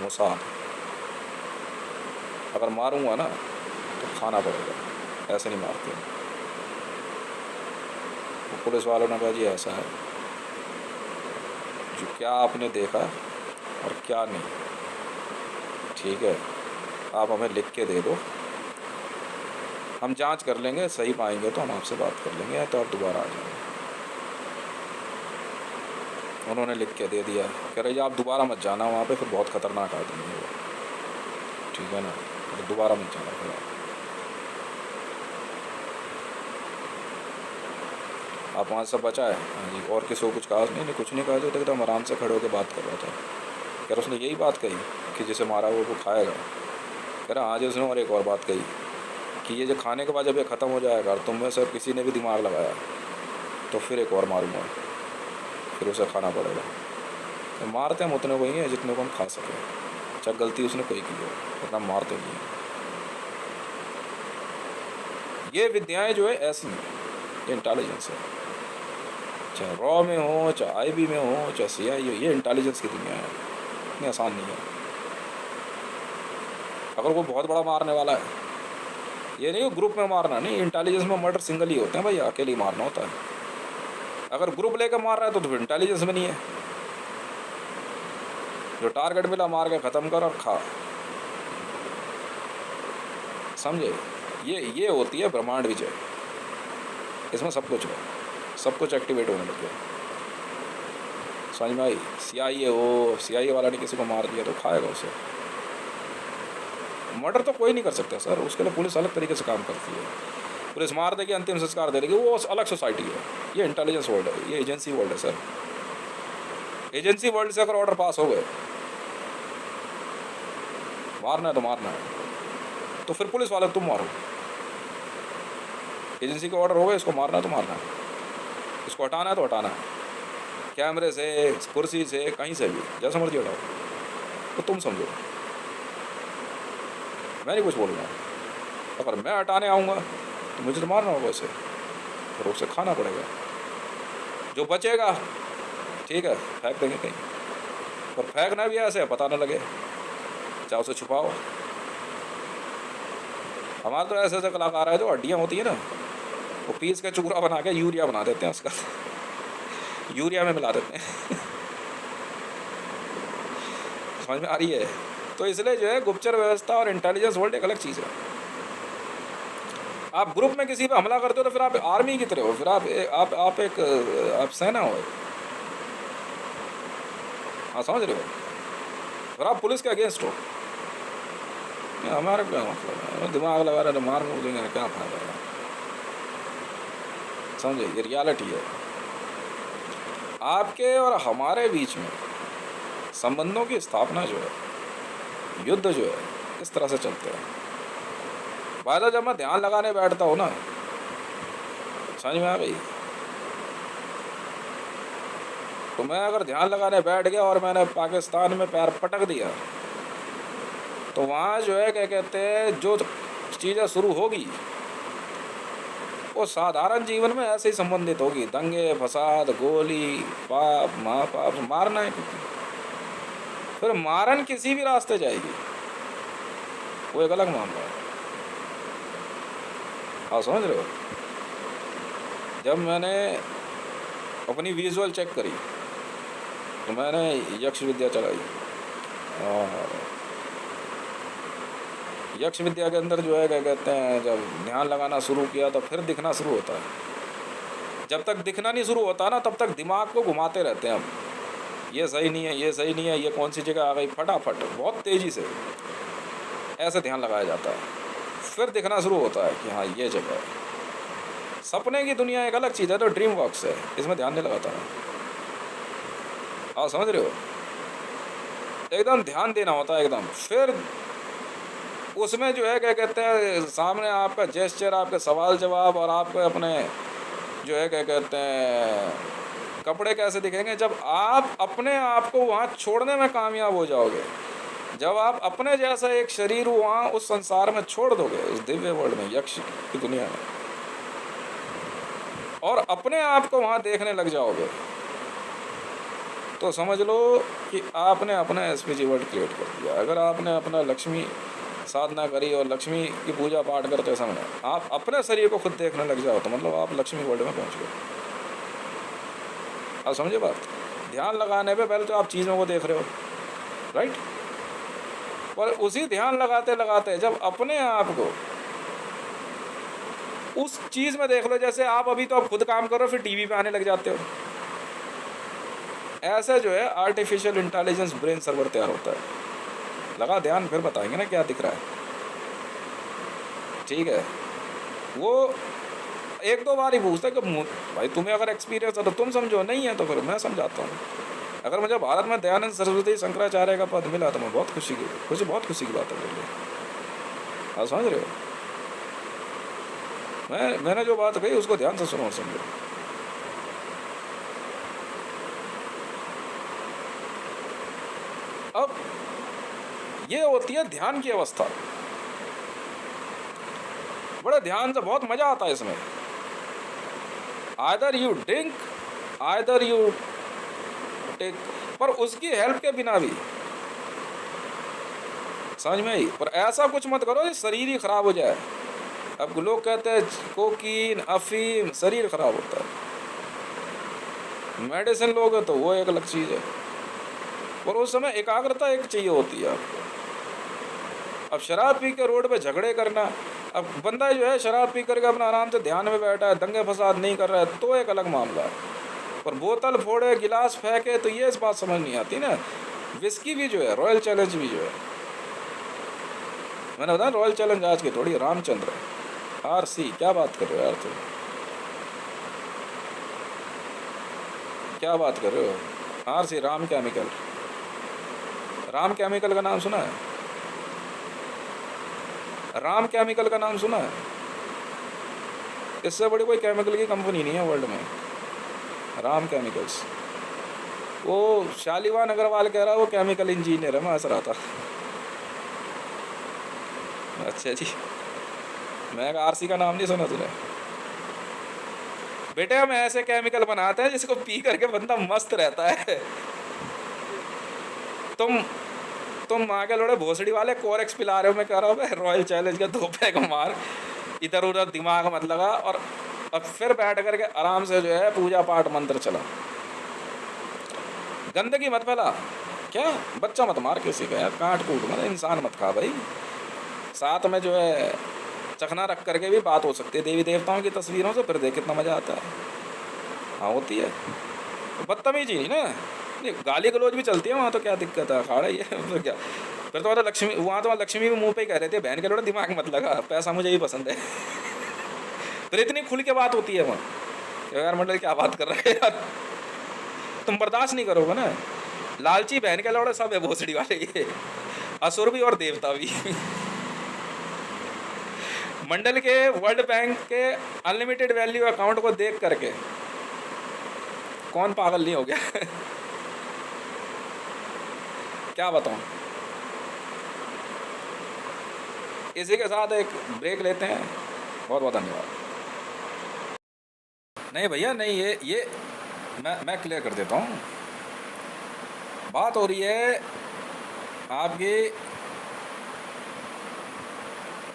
मोसाद। अगर मारूंगा ना तो खाना पड़ेगा, ऐसे नहीं मारते। तो पुलिस वालों ने कहा जी ऐसा है, जो क्या आपने देखा और क्या नहीं, ठीक है, आप हमें लिख के दे दो, हम जांच कर लेंगे, सही पाएंगे तो हम आपसे बात कर लेंगे, या तो आप दोबारा आ जाएंगे। उन्होंने लिख के दे दिया। कह रहे आप दोबारा मत जाना वहाँ पे, फिर बहुत ख़तरनाक आदमी है वो, ठीक है ना, तो दोबारा मत जाना फिर आप वहाँ से बचाए। हाँ जी, और किसी को कुछ कहा? नहीं, कुछ नहीं कहा जो, तो हम आराम से खड़े होकर बात कर रहा था। कह रहा उसने यही बात कही कि जिसे मारा वो खाएगा। कह रहा हाँ जी, उसने और एक और बात कही कि ये जो खाने के बाद जब ये ख़त्म हो जाएगा और तुम में से किसी ने भी दिमाग लगाया तो फिर एक और मारूंगा, फिर उसे खाना पड़ेगा। तो मारते हम उतने को ही हैं जितने को हम खा सकें, चाहे गलती उसने कोई की हो, उतना मारते नहीं हैं। ये विद्याएं जो है ऐसी हैं, ये इंटेलिजेंस है, चाहे रॉ में हो, चाहे आईबी में हो, चाहे सीआई हो, ये इंटेलिजेंस की दुनिया है, इतनी आसान नहीं है। अगर वो बहुत बड़ा मारने वाला है, ये नहीं ग्रुप में मारना नहीं, इंटेलिजेंस में मर्डर सिंगल ही होते हैं भाई, अकेले ही मारना होता है। अगर ग्रुप लेकर मार रहा है तो फिर इंटेलिजेंस में नहीं है। जो टारगेट मिला मार के ख़त्म कर और खा, समझे? ये होती है ब्रह्मांड विजय। इसमें सब कुछ है, सब कुछ एक्टिवेट होने लग गया, समझ में आई? सीआईए वाला ने किसी को मार दिया तो खाएगा उसे। मर्डर तो कोई नहीं कर सकता सर, उसके लिए पुलिस अलग तरीके से काम करती है। पुलिस मार देगी, अंतिम संस्कार दे देगी, वो अलग सोसाइटी है। ये इंटेलिजेंस वर्ल्ड है, ये एजेंसी वर्ल्ड है सर। एजेंसी वर्ल्ड से अगर ऑर्डर पास हो गए, मारना है तो मारना है, तो फिर पुलिस वाले तुम मारो। एजेंसी का ऑर्डर हो गया, इसको मारना है तो मारना है, इसको हटाना है तो हटाना है, कैमरे से, कुर्सी से, कहीं से भी, जैसा मर्जी हटाओ, तो तुम समझो, मैं नहीं कुछ बोलूँगा। अगर मैं हटाने आऊँगा तो मुझे तो मारना होगा उसे, और उसे खाना पड़ेगा। जो बचेगा ठीक है, फेंक देंगे कहीं, और फेंकना भी ऐसे पता ना लगे, चाहे उसे छुपाओ। हमारे तो ऐसे ऐसे कलाकार है जो हड्डियाँ होती है ना, वो पीस के चूरा बना के यूरिया बना देते हैं उसका यूरिया में मिला देते हैं समझ में आ रही है? तो इसलिए जो है गुप्तचर व्यवस्था और इंटेलिजेंस वर्ल्ड एक अलग चीज़ है। आप ग्रुप में किसी पे हमला करते हो तो फिर आप आर्मी की तरह हो, फिर आप सेना हो। हाँ, समझ रहे हो? फिर आप पुलिस के अगेंस्ट हो। नहीं, हमारा क्या मतलब है, दिमाग लगा रहे मार मुँह देंगे, क्या फायदा है? समझे, ये रियलिटी है। आपके और हमारे बीच में संबंधों की स्थापना जो है, युद्ध जो है, इस तरह से चलते हैं। बाद जब मैं ध्यान लगाने बैठता हूँ ना, समझ में आ गई? तो मैं अगर ध्यान लगाने बैठ गया और मैंने पाकिस्तान में पैर पटक दिया, तो वहाँ जो है क्या कहते हैं, जो चीज़ें शुरू होगी वो साधारण जीवन में ऐसे ही संबंधित होगी। दंगे फसाद, गोली, पाप महापाप, मारना है किसी, फिर मारन किसी भी रास्ते जाएगी, वो एक अलग मामला है। हाँ, समझ रहे हो? जब मैंने अपनी विजुअल चेक करी तो मैंने यक्ष विद्या चलाई, और यक्ष विद्या के अंदर जो है क्या कहते हैं, जब ध्यान लगाना शुरू किया तो फिर दिखना शुरू होता है। जब तक दिखना नहीं शुरू होता ना, तब तक दिमाग को घुमाते रहते हैं हम, ये सही नहीं है, ये सही नहीं है, ये कौन सी जगह आ गई, फटाफट बहुत तेज़ी से ऐसे ध्यान लगाया जाता है। फिर दिखना शुरू होता है कि हाँ ये जगह है। सपने की दुनिया एक अलग चीज़ है, तो ड्रीम वर्क्स है, इसमें ध्यान नहीं लगाता है। आप समझ रहे हो? एकदम ध्यान देना होता है एकदम। फिर उसमें जो है क्या कहते हैं, सामने आपका जेस्चर, आपके सवाल जवाब, और आपके अपने जो है क्या कहते हैं कपड़े कैसे दिखेंगे जब आप अपने आप को वहाँ छोड़ने में कामयाब हो जाओगे। जब आप अपने जैसा एक शरीर वहाँ उस संसार में छोड़ दोगे, उस दिव्य वर्ल्ड में, यक्ष की दुनिया में, और अपने आप को वहाँ देखने लग जाओगे, तो समझ लो कि आपने अपना एसपीजी वर्ल्ड क्रिएट कर दिया। अगर आपने अपना लक्ष्मी साधना करी और लक्ष्मी की पूजा पाठ करते समय आप अपने शरीर को खुद देखने लग जाओ, तो मतलब आप लक्ष्मी वर्ल्ड में पहुंच गए। आप समझे बात? ध्यान लगाने पे पहले तो आप चीज़ों को देख रहे हो, राइट? पर उसी ध्यान लगाते लगाते जब अपने आप को उस चीज़ में देख लो, जैसे आप अभी तो आप खुद काम करो फिर टीवी पे आने लग जाते हो, ऐसा जो है आर्टिफिशियल इंटेलिजेंस ब्रेन सर्वर तैयार होता है। लगा ध्यान, फिर बताएंगे ना क्या दिख रहा है, ठीक है? वो एक दो बार ही पूछता है कि भाई तुम्हें अगर एक्सपीरियंस है तो तुम समझो, नहीं है तो फिर मैं समझाता हूँ। अगर मुझे भारत में दयानंद सरस्वती शंकराचार्य का पद मिला तो मैं बहुत खुशी की बात है मेरे लिए। आप समझ रहे हो? मैंने जो बात कही उसको ध्यान से सुनो और समझो। अब ये होती है ध्यान की अवस्था। बड़े ध्यान से बहुत मजा आता है इसमें। Either you drink, either you take, पर उसकी हेल्प के बिना भी, समझ में आई? पर ऐसा कुछ मत करो कि शरीर ही खराब हो जाए। अब लोग कहते हैं कोकीन, अफीम, शरीर खराब होता है। मेडिसिन लोगे तो वो एक अलग चीज़ है, पर उस समय एकाग्रता एक चाहिए होती है आपको। अब शराब पी के रोड पे झगड़े करना, अब बंदा जो है शराब पी करके अपना आराम से ध्यान में बैठा है, दंगे फसाद नहीं कर रहा है, तो एक अलग मामला है। पर बोतल फोड़े, गिलास फेंके, तो ये इस बात समझ नहीं आती ना। विस्की भी जो है, रॉयल चैलेंज भी जो है, मैंने बताया रॉयल चैलेंज आज की थोड़ी, रामचंद्र RC, क्या बात कर रहे हो यार तुम, क्या बात कर रहे हो? RC, Ram chemical. Ram chemical का नाम सुना है? राम केमिकल का नाम सुना है? इससे बड़ी कोई केमिकल की कंपनी नहीं है वर्ल्ड में, राम केमिकल्स। वो शालीवान अग्रवाल कह रहा है वो केमिकल इंजीनियर है, मैं हंस रहा था। अच्छा जी, मैं RC का नाम नहीं सुना तूने? बेटे हम ऐसे केमिकल बनाते हैं जिसको पी करके बंदा मस्त रहता है। तुम माँ के लोड़े भोसड़ी वाले कोरेक्स पिला रहे हो, मैं कह रहा हूँ रॉयल चैलेंज के 2 पैक मार, इधर उधर दिमाग मत लगा, और अब फिर बैठ करके आराम से जो है पूजा पाठ मंत्र चला। गंदगी मत फैला, क्या बच्चा मत मार किसी का यार, काट कूट मत, इंसान मत खा भाई। साथ में जो है चखना रख करके भी बात हो सकती है देवी देवताओं की तस्वीरों से, फिर देख कितना मज़ा आता है। हाँ होती है, बदतमीजी नहीं ना, नहीं गाली गलौज भी चलती है वहाँ, तो क्या दिक्कत है, अखाड़ा ही है फिर क्या। फिर तो लक्ष्मी, वहाँ तो लक्ष्मी भी मुंह पे ही कह रहे थे, बहन के लोड़ा दिमाग मत लगा, पैसा मुझे ही पसंद है। फिर इतनी खुल के बात होती है वहाँ, यार मंडल क्या बात कर रहे हैं यार, तुम बर्दाश्त नहीं करोगे ना। लालची बहन के लौड़े सब है भोसड़ी वाले ये, असुर भी और देवता भी। मंडल के वर्ल्ड बैंक के अनलिमिटेड वैल्यू अकाउंट को देख करके कौन पागल नहीं हो गया। क्या बताऊं। इसी के साथ एक ब्रेक लेते हैं, बहुत बहुत धन्यवाद। नहीं भैया नहीं, ये मैं क्लियर कर देता हूँ। बात हो रही है आपकी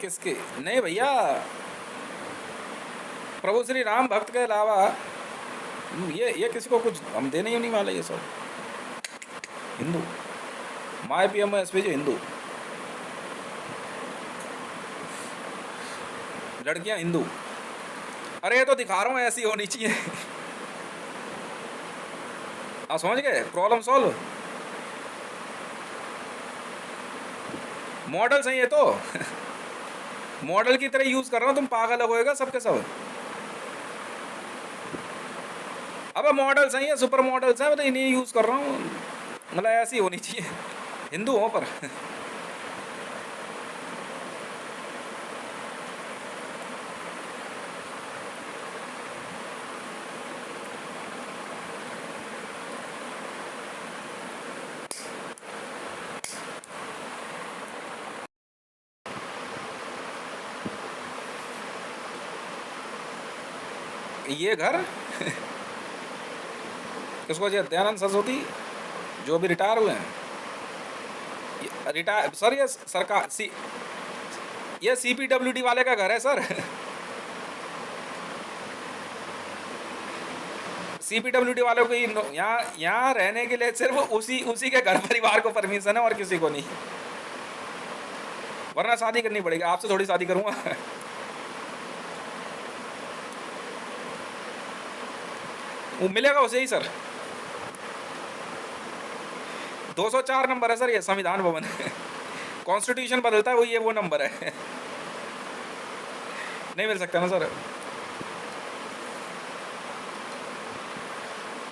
किसकी, नहीं भैया प्रभु श्री राम भक्त के अलावा ये किसी को कुछ हम देने ही नहीं वाले, ये सब Hindu, my P M S P जो हिंदू, लड़कियां हिंदू। अरे ये तो दिखा रहा हूँ ऐसी होनी चाहिए। आप समझ गए, प्रॉब्लम सॉल्व, मॉडल सही है तो। मॉडल की तरह यूज कर रहा हूँ, तुम पागल होएगा सबके सब। अब मॉडल सही है, सुपर मॉडल्स है, मैं तो इन्हीं यूज कर रहा हूँ, मतलब ऐसी होनी चाहिए, हिंदू हो पर। ये घर इसको दयानंद सरस्वती जो भी रिटायर हुए हैं, रिटायर सर, ये सरकार ये CPWD वाले का घर है सर। CPWD वालों को यहाँ रहने के लिए सिर्फ उसी के घर परिवार को परमिशन है और किसी को नहीं, वरना शादी करनी पड़ेगी। आपसे थोड़ी शादी करूँगा। वो मिलेगा उसे ही सर। 204 नंबर है सर, ये संविधान भवन है। कॉन्स्टिट्यूशन बदलता है, वो नंबर है। नहीं मिल सकता ना सर।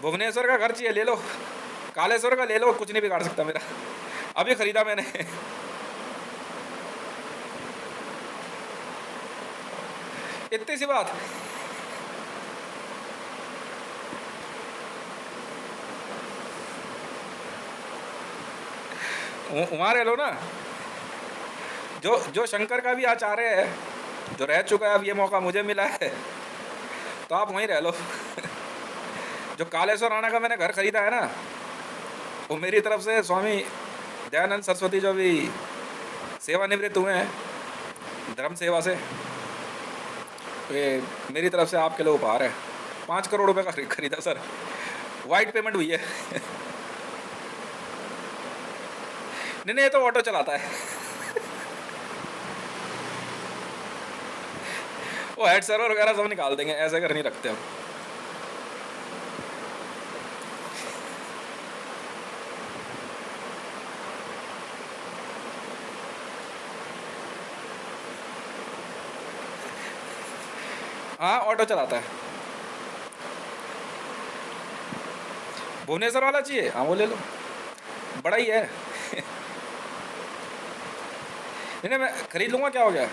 भुवनेश्वर का घर चाहिए, ले लो, कालेश्वर का ले लो, कुछ नहीं बिगाड़ सकता मेरा, अभी खरीदा मैंने। इतनी सी बात। वहाँ रह लो ना, जो शंकर का भी आचार्य है, जो रह चुका है, अब ये मौका मुझे मिला है तो आप वहीं रह लो। जो कालेश्वर राणा का मैंने घर खरीदा है ना, वो मेरी तरफ से स्वामी दयानंद सरस्वती जो भी सेवानिवृत्त हुए हैं धर्म सेवा से, ये मेरी तरफ से आपके लिए उपहार है। 5 करोड़ रुपए का खरीदा सर, वाइट पेमेंट हुई है। नहीं ये तो ऑटो चलाता है। वो हेड सर्वर वगैरह सब निकाल देंगे, ऐसे घर नहीं रखते हम। हाँ ऑटो चलाता है। भुवनेश्वर वाला चाहिए, हाँ वो ले लो, बड़ा ही है। नहीं मैं खरीद लूँगा, क्या हो गया।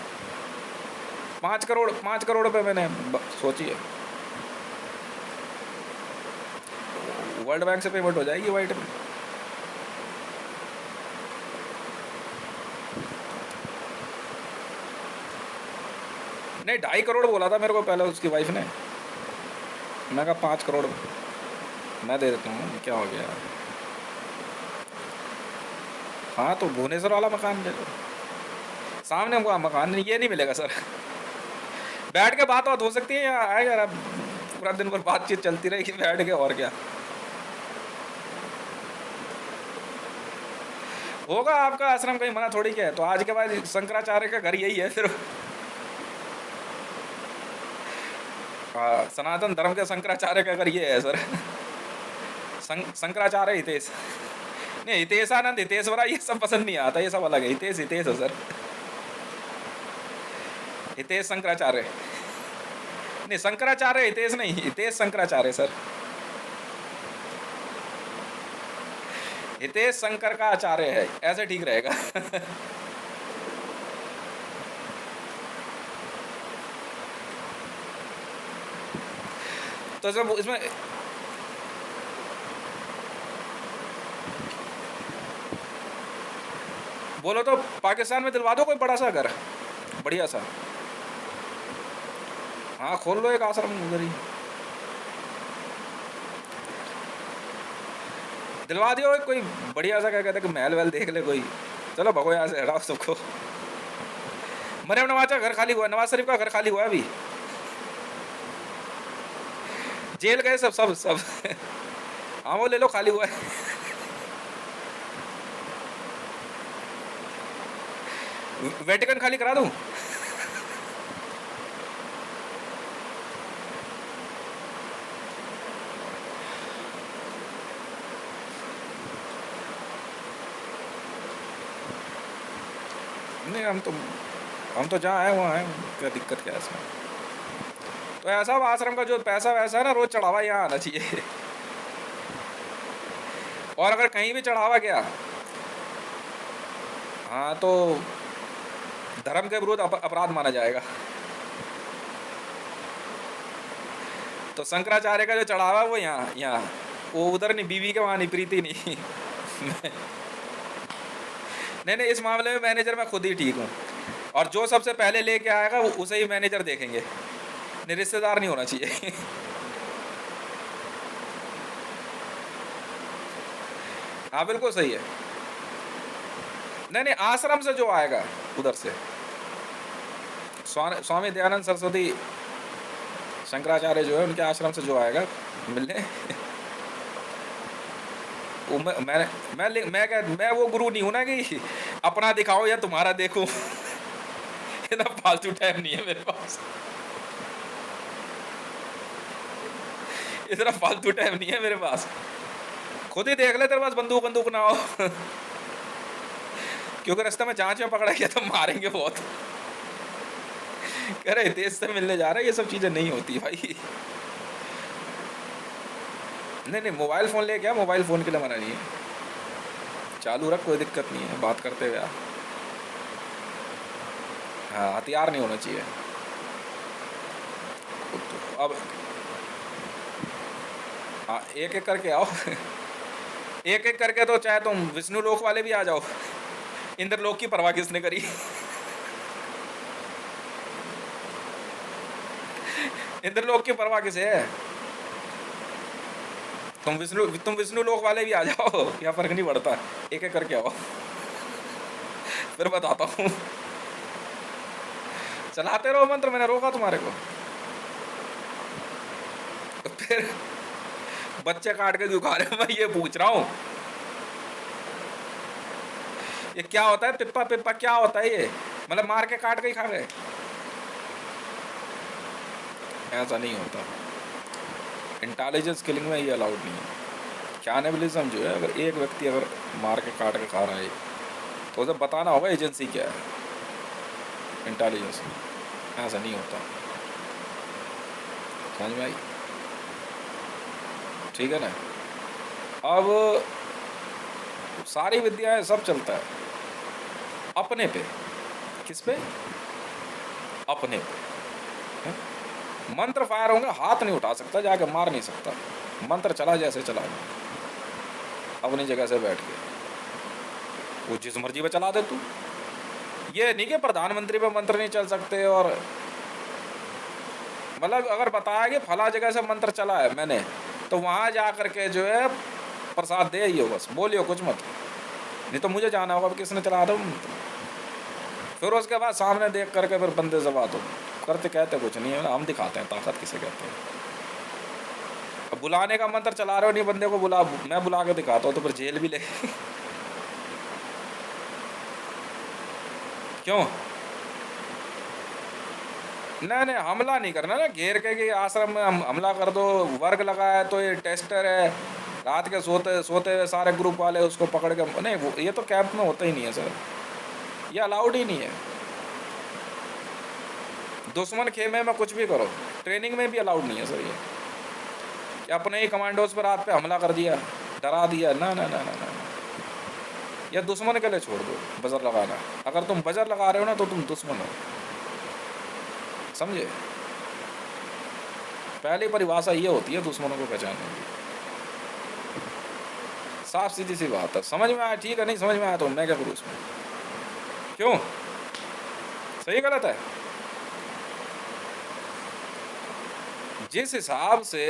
5 करोड़ रुपए मैंने सोची है। वर्ल्ड बैंक से पेमेंट हो जाएगी वाइट में। नहीं 2.5 करोड़ बोला था मेरे को पहले उसकी वाइफ ने, मैं कहा 5 करोड़ मैं दे देता हूँ, क्या हो गया। हाँ तो भुवनेश्वर वाला मकान ले लो, सामने हमको मकान ये नहीं मिलेगा सर। बैठ के बात हो सकती है, या आएगा यार पूरा दिन भर बातचीत चलती रहेगी बैठ के, और क्या होगा। आपका आश्रम कहीं मना थोड़ी क्या है, तो आज के बाद शंकराचार्य का घर यही है सिर्फ। सनातन धर्म के शंकराचार्य का अगर ये है सर, शंकराचार्य हितेश, नहीं हितेशानंद हितेश्वरा ये सब पसंद नहीं आता, ये सब अलग है। हितेश हितेश है सर, हितेश शंकराचार्य, नहीं शंकराचार्य हितेश नहीं, हितेश शंकराचार्य सर, हितेश शंकर का आचार्य है, ऐसे ठीक रहेगा। तो जब इसमें बोलो तो पाकिस्तान में दिलवा दो कोई बड़ा सा घर, बढ़िया सा, हाँ खोल लो एक आश्रम उधर ही, दिलवा दियो कोई बढ़िया सा, क्या कहते हैं कि महल वहल देख ले कोई। चलो भगो यहाँ से, हटाओ सबको। मरियम नवाज का घर खाली हुआ, नवाज शरीफ का घर खाली हुआ अभी, जेल गए सब सब सब। हाँ वो ले लो, खाली हुआ है। वेटिकन खाली करा दूं? नहीं हम तो जहाँ आए वहाँ आए, क्या दिक्कत क्या है इसमें। तो ऐसा आश्रम का जो पैसा वैसा है ना, रोज चढ़ावा यहाँ आना चाहिए। और अगर कहीं भी चढ़ावा गया, हाँ तो धर्म के विरुद्ध अपराध माना जाएगा। तो शंकराचार्य का जो चढ़ावा वो यहाँ, वो उधर नहीं, बीवी के वहाँ नहीं, प्रीति नहीं। नहीं, इस मामले में मैनेजर मैं खुद ही ठीक हूँ, और जो सबसे पहले लेके आएगा उसे ही मैनेजर देखेंगे, नहीं रिश्तेदार नहीं होना चाहिए। हाँ बिल्कुल सही है। नहीं आश्रम से जो आएगा उधर से, स्वामी दयानंद सरस्वती शंकराचार्य जो है उनके आश्रम से जो आएगा मिलने, मैं वो गुरु नहीं हूं ना कि अपना दिखाओ या तुम्हारा देखो। इतना फालतू टाइम नहीं है मेरे पास, इतना फालतू टाइम नहीं है मेरे पास। खुद ही देख ले, तेरे पास बंदूक ना हो। क्योंकि रास्ते में जांच में पकड़ा गया तो मारेंगे बहुत। कह रहे देश से मिलने जा रहा है, ये सब चीजें नहीं होती भाई। नहीं मोबाइल फोन ले गया, मोबाइल फोन के लिए मना नहीं है, चालू रख, कोई दिक्कत नहीं है बात करते हुए। हाँ हथियार नहीं होना चाहिए। तो अब हाँ एक एक करके आओ। एक एक करके, तो चाहे तुम विष्णु लोक वाले भी आ जाओ, इंद्रलोक की परवाह किसने करी। इंद्रलोक की परवाह किसे है। तुम विष्णु लोक वाले भी आ जाओ, क्या फर्क नहीं पड़ता, एक एक करके आओ। फिर बताता हूँ, चलाते रहो मंत्र, मैंने रोका तुम्हारे को। तो फिर बच्चे काट के क्यों खा रहे हो, मैं ये पूछ रहा हूँ। ये क्या होता है, पिप्पा क्या होता है ये, मतलब मार के काट के ही खा गए? ऐसा नहीं होता, इंटेलिजेंस किलिंग में ये अलाउड नहीं है। कैनिबलिज्म जो है, अगर एक व्यक्ति अगर मार के काट के खा रहा है तो उसे बताना होगा एजेंसी क्या है, इंटेलिजेंस में। ऐसा नहीं होता, समझ में आई? ठीक है ना। अब सारी विद्याएं सब चलता है अपने पे, किस पे? अपने पे। मंत्र फायर होंगे, हाथ नहीं उठा सकता, जाके मार नहीं सकता, मंत्र चला जैसे चला, अपनी जगह से बैठ के वो जिस मर्जी पे चला दे तू। ये नहीं कि प्रधानमंत्री पे मंत्र नहीं चल सकते, और मतलब अगर बताया कि फला जगह से मंत्र चला है मैंने, तो वहाँ जा करके जो है प्रसाद दे ही हो, बस बोलियो कुछ मत, नहीं तो मुझे जाना होगा किसने चला दो। फिर उसके बाद सामने देख करके फिर बंदे से बात हो करते, कहते कुछ नहीं है, हम दिखाते हैं ताकत किसे कहते हैं। अब बुलाने का मंत्र चला रहे हो, नहीं बंदे को बुला, मैं बुला के दिखाता हूँ तो फिर जेल भी ले। क्यों? नहीं नहीं, हमला नहीं करना ना, घेर के कि आश्रम में हम हमला कर दो, वर्ग लगा है तो ये टेस्टर है, रात के सोते सोते हुए सारे ग्रुप वाले उसको पकड़ के, नहीं ये तो कैंप में होता ही नहीं है सर, ये अलाउड ही नहीं है। दुश्मन खेमे में कुछ भी करो, ट्रेनिंग में भी अलाउड नहीं है सर ये, कि अपने ही कमांडोज पर रात पे हमला कर दिया, डरा दिया, ना ना ना ना ना, ये दुश्मन के लिए छोड़ दो बजर लगाना। अगर तुम बजर लगा रहे हो ना तो तुम दुश्मन हो, समझे? पहली परिभाषा ये होती है दुश्मनों को पहचानने की, साफ सीधी सी बात है। समझ में आया ठीक है, नहीं समझ में आया तो मैं क्या करूँ उसमें? क्यों? सही गलत है? जिस हिसाब से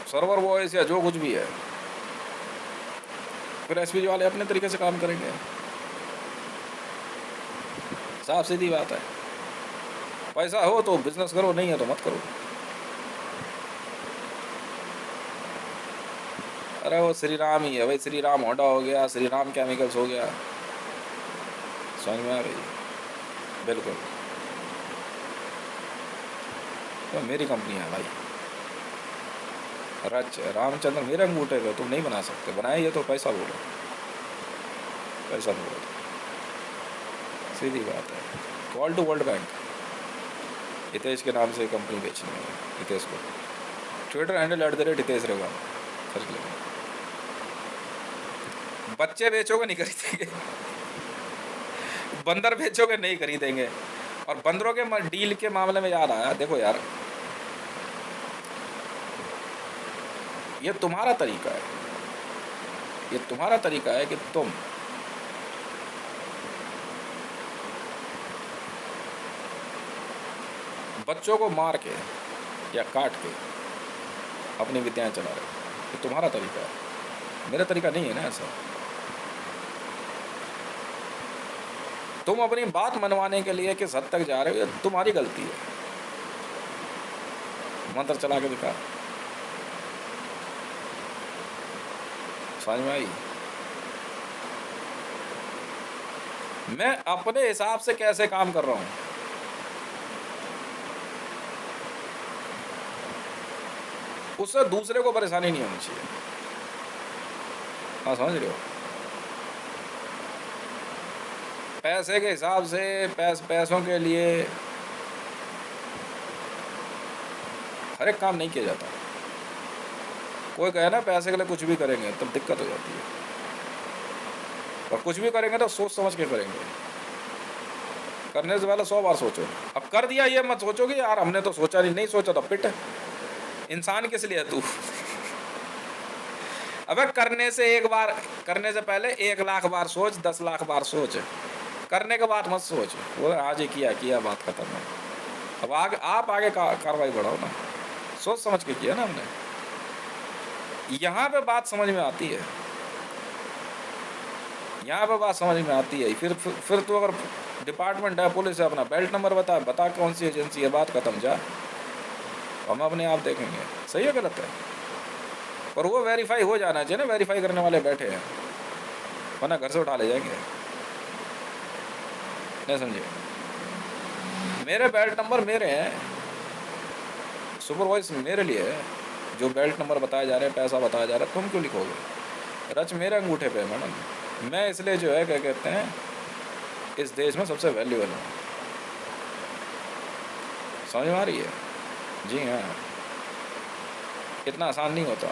सर्वर वॉइस या जो कुछ भी है, फिर एसपीजी वाले अपने तरीके से काम करेंगे, साफ सीधी बात है। पैसा हो तो बिजनेस करो, नहीं है तो मत करो। अरे वो श्री राम ही है भाई, श्री राम होंडा हो गया, श्री राम केमिकल्स हो गया, समझ में आ रही? बिल्कुल, तो मेरी कंपनी है भाई, रच रामचंद्र मेरे अंगूठे पे, तुम नहीं बना सकते, बनाए ये तो पैसा बोलो, पैसा बोलो, सीधी बात है। Call to World Bank, Hitesh के नाम से कंपनी बेचनी है, हितेश को ट्विटर हैंडल @हितेश रहेगा, खर्च लेगा। बच्चे बेचोगे नहीं खरीदेंगे, बंदर बेचोगे नहीं खरीदेंगे। और बंदरों के डील के मामले में याद आया, देखो यार, ये तुम्हारा तरीका है, ये तुम्हारा तरीका है कि तुम बच्चों को मार के या काट के अपनी विद्याएं चला रहे हो, ये तुम्हारा तरीका है, मेरा तरीका नहीं है ना ऐसा। तुम अपनी बात मनवाने के लिए किस हद तक जा रहे हो, ये तुम्हारी गलती है। मंत्र चला के दिखा, समझ में आई? मैं अपने हिसाब से कैसे काम कर रहा हूं, उससे दूसरे को परेशानी नहीं होनी चाहिए। हाँ, समझ रहे हो? पैसे के हिसाब से, पैसों के लिए हर एक काम नहीं किया जाता। कोई कहे ना पैसे के लिए कुछ भी करेंगे, तब दिक्कत हो जाती है। और कुछ भी करेंगे तो सोच समझ के करेंगे, करने से पहले 100 बार सोचो। अब कर दिया ये मत सोचो कि यार हमने तो सोचा नहीं सोचा तो पिट। इंसान किस लिए है तू? अबे करने से पहले 1 लाख बार सोच, 10 लाख बार सोच, करने के बाद मत सोच। वो आज ही किया, बात खत्म है। अब आप आगे कार्रवाई बढ़ाओ ना, सोच समझ के किया ना हमने। यहाँ पे बात समझ में आती है, यहाँ पे बात समझ में आती है। फिर तो अगर डिपार्टमेंट है, पुलिस है, अपना बेल्ट नंबर बता कौन सी एजेंसी है, बात खत्म। जा, हम अपने आप देखेंगे सही है गलत है। और वो वेरीफाई हो जाना चाहिए ना, वेरीफाई करने वाले बैठे हैं, वरना घर से उठा ले जाएंगे। नहीं समझे? मेरे बेल्ट नंबर मेरे हैं, सुपरवाइज मेरे लिए है। जो बेल्ट नंबर बताया जा रहे हैं, पैसा बताया जा रहा है, तुम क्यों लिखोगे? रच मेरे अंगूठे पे है मैडम। मैं इसलिए जो है क्या कहते हैं, इस देश में सबसे वैल्यूएबल हूँ। समझ में आ रही है? जी हाँ, इतना आसान नहीं होता।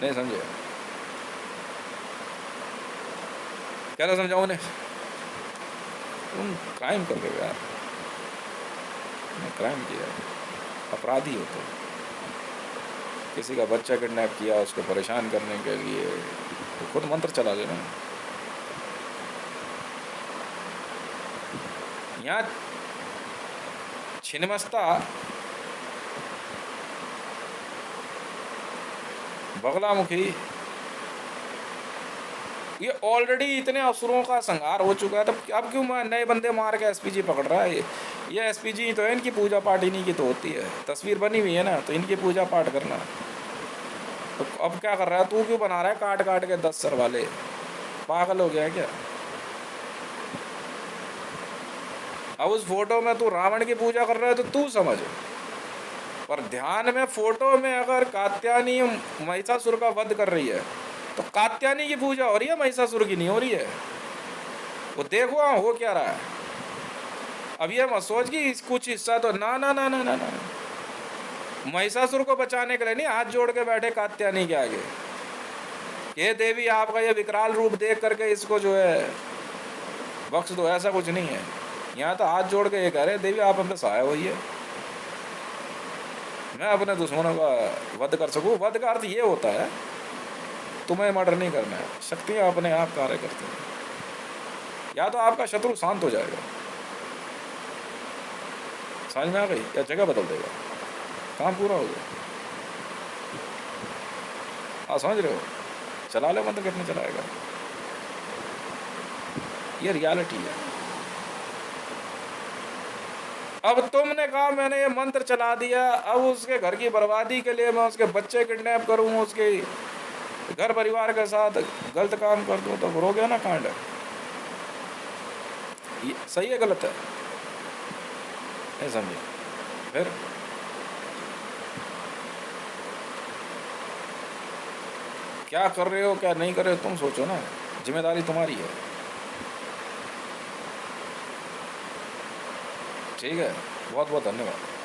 नहीं समझे? क्या समझाऊँ उन्हें? तुम क्राइम कर रहे हो यार, मैं क्राइम किया, अपराधी हो तुम। किसी का बच्चा किडनैप किया, उसको परेशान करने के लिए तो खुद मंत्र चला देना। यहाँ छिन्नमस्ता बगलामुखी, ये ऑलरेडी इतने असुरों का संहार हो चुका है, तब अब क्यों नए बंदे मार के एसपीजी पकड़ रहा है? ये एसपीजी तो है, इनकी पूजा पाठ इन्हीं की तो होती है। तस्वीर बनी हुई है ना, तो इनकी पूजा पाठ करना। तो अब क्या कर रहा है तू, क्यों बना रहा है काट काट के 10 सर वाले? पागल हो गया है क्या? अब उस फोटो में तू रावण की पूजा कर रहा है तो तू समझ, पर ध्यान में फोटो में अगर कात्यायनी महिषासुर का वध कर रही है तो कात्यायनी की पूजा हो रही है, महिषासुर की नहीं हो रही है। वो देखो हो क्या रहा है। अब ये मत सोच कि कुछ हिस्सा तो ना ना ना ना ना ना, महिषासुर को बचाने के लिए नहीं हाथ जोड़ के बैठे कात्यायनी के आगे, ये देवी आपका ये विकराल रूप देख करके इसको जो है बख्श दो, ऐसा कुछ नहीं है। यहाँ तो हाथ जोड़ के ये कह रहे देवी आप हम पे सहाय होइए, मैं अपने दुश्मनों का वध कर सकूं। वध का अर्थ ये होता है तुम्हें मर्डर नहीं करना है, शक्तियाँ अपने आप कार्य करती हैं, या तो आपका शत्रु शांत हो जाएगा, समझ में आ गई, या जगह बदल देगा, काम पूरा हो गया। हाँ समझ रहे हो, चला लो मंत्र कितने चलाएगा, ये रियलिटी है। अब तुमने कहा मैंने ये मंत्र चला दिया, अब उसके घर की बर्बादी के लिए मैं उसके बच्चे किडनैप करूँ, उसके घर परिवार के साथ गलत काम कर दूँ, तो हो गया ना कांड। ये सही है गलत है? नहीं समझे? फिर क्या कर रहे हो क्या नहीं कर रहे हो तुम सोचो ना, जिम्मेदारी तुम्हारी है। ठीक है, बहुत बहुत धन्यवाद।